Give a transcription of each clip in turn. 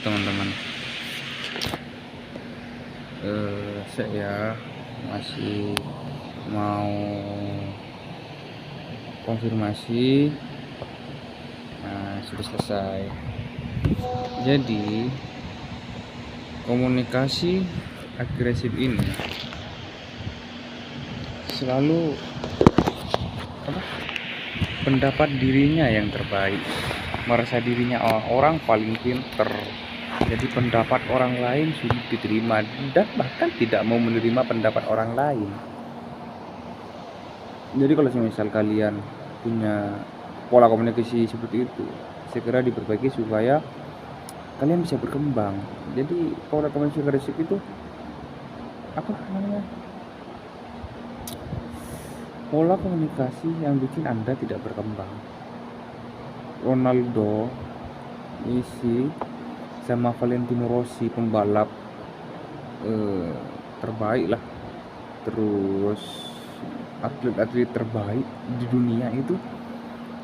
teman-teman. Saya masih mau konfirmasi. Sudah selesai. Jadi komunikasi agresif ini selalu pendapat dirinya yang terbaik, merasa dirinya orang paling pinter. Jadi pendapat orang lain sulit diterima dan bahkan tidak mau menerima pendapat orang lain. Jadi kalau misal kalian punya pola komunikasi seperti itu, segera diperbaiki supaya kalian bisa berkembang. Jadi pola komunikasi agresif itu pola komunikasi yang bikin Anda tidak berkembang. Ronaldo, Messi, sama Valentino Rossi, pembalap terbaik lah, terus atlet-atlet terbaik di dunia itu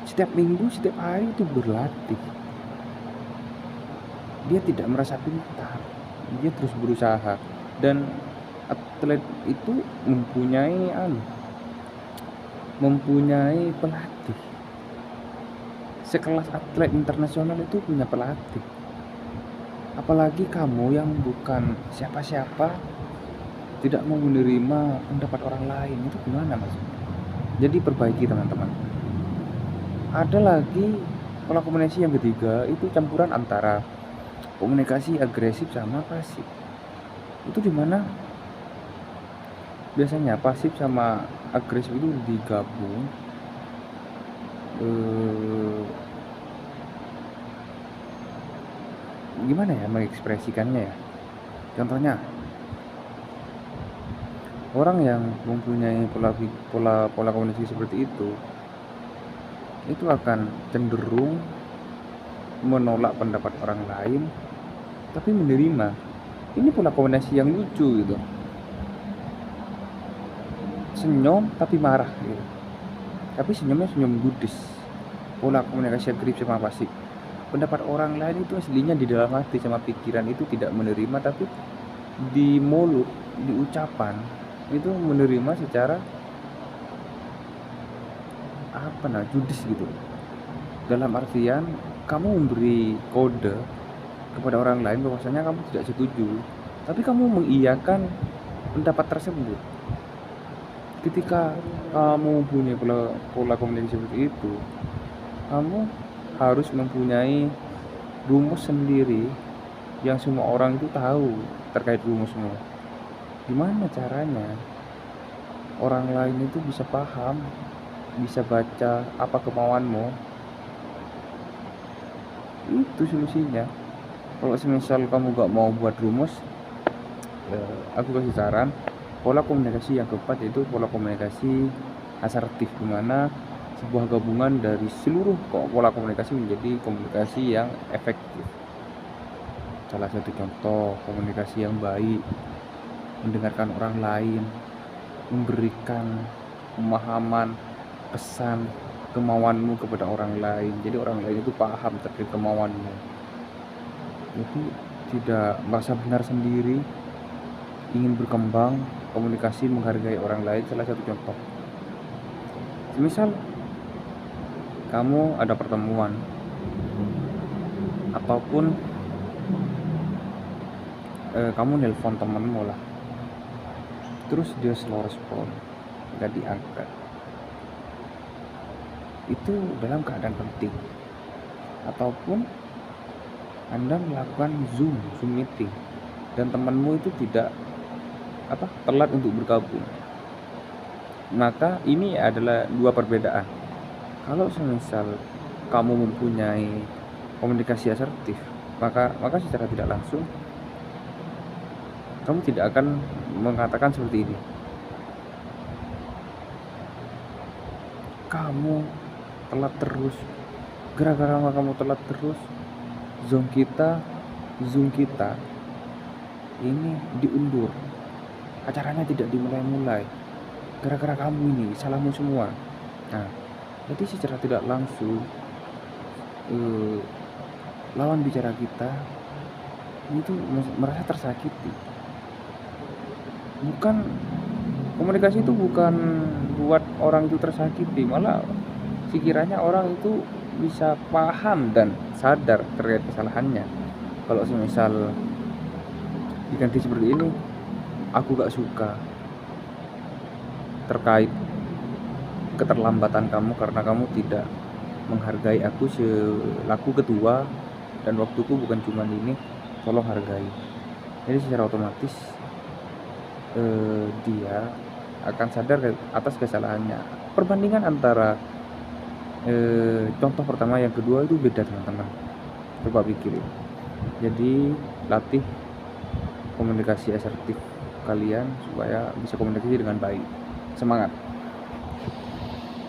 setiap minggu, setiap hari itu berlatih. Dia tidak merasa pintar, dia terus berusaha. Dan atlet itu mempunyai pelatih. Sekelas atlet internasional itu punya pelatih. Apalagi kamu yang bukan siapa-siapa, tidak mau menerima pendapat orang lain, itu gimana maksudnya? Jadi perbaiki teman-teman. Ada lagi pola komunikasi yang ketiga, itu campuran antara komunikasi agresif sama pasif. Itu dimana biasanya pasif sama agresif itu digabung. Gimana ya mengekspresikannya ya? Contohnya, orang yang mempunyai pola komunikasi seperti itu akan cenderung menolak pendapat orang lain, tapi menerima. Ini pola komunikasi yang lucu gitu. Senyum tapi marah gitu. Tapi senyumnya senyum Buddhis. Pola komunikasi agresif sama pasif. Pendapat orang lain itu aslinya di dalam hati sama pikiran itu tidak menerima, tapi di mulut, di ucapan itu menerima secara judis gitu. Dalam artian kamu memberi kode kepada orang lain bahwasanya kamu tidak setuju, tapi kamu mengiyakan pendapat tersebut. Ketika kamu mempunyai pola komunikasi seperti itu, kamu harus mempunyai rumus sendiri yang semua orang itu tahu terkait rumusmu. Gimana caranya orang lain itu bisa paham, bisa baca apa kemauanmu? Itu solusinya. Kalau semisal kamu gak mau buat rumus, aku kasih saran, pola komunikasi yang keempat yaitu pola komunikasi asertif, dimana sebuah gabungan dari seluruh pola komunikasi menjadi komunikasi yang efektif. Salah satu contoh komunikasi yang baik, mendengarkan orang lain, memberikan pemahaman, pesan, kemauanmu kepada orang lain. Jadi orang lain itu paham terkait kemauanmu. Jadi tidak merasa benar sendiri, ingin berkembang, komunikasi, menghargai orang lain. Salah satu contoh, misal kamu ada pertemuan ataupun kamu nelpon temenmu lah, terus dia slow respon, gak diangkat, itu dalam keadaan penting. Ataupun Anda melakukan Zoom meeting dan temanmu itu tidak telat untuk bergabung, maka ini adalah dua perbedaan. Kalau semisal kamu mempunyai komunikasi asertif, maka secara tidak langsung kamu tidak akan mengatakan seperti ini, kamu telat terus, gara-gara kamu telat terus Zoom kita ini diundur, acaranya tidak dimulai-mulai, gara-gara kamu ini, salahmu semua. Nah, jadi secara tidak langsung lawan bicara kita itu merasa tersakiti. Bukan, komunikasi itu bukan buat orang itu tersakiti, malah sekiranya orang itu bisa paham dan sadar terkait kesalahannya. Kalau semisal diganti seperti ini, aku gak suka terkait keterlambatan kamu karena kamu tidak menghargai aku selaku ketua dan waktuku bukan cuma ini, tolong hargai. Jadi secara otomatis dia akan sadar atas kesalahannya. Perbandingan antara contoh pertama yang kedua itu beda, teman-teman. Coba pikirin. Jadi latih komunikasi asertif kalian supaya bisa komunikasi dengan baik. Semangat.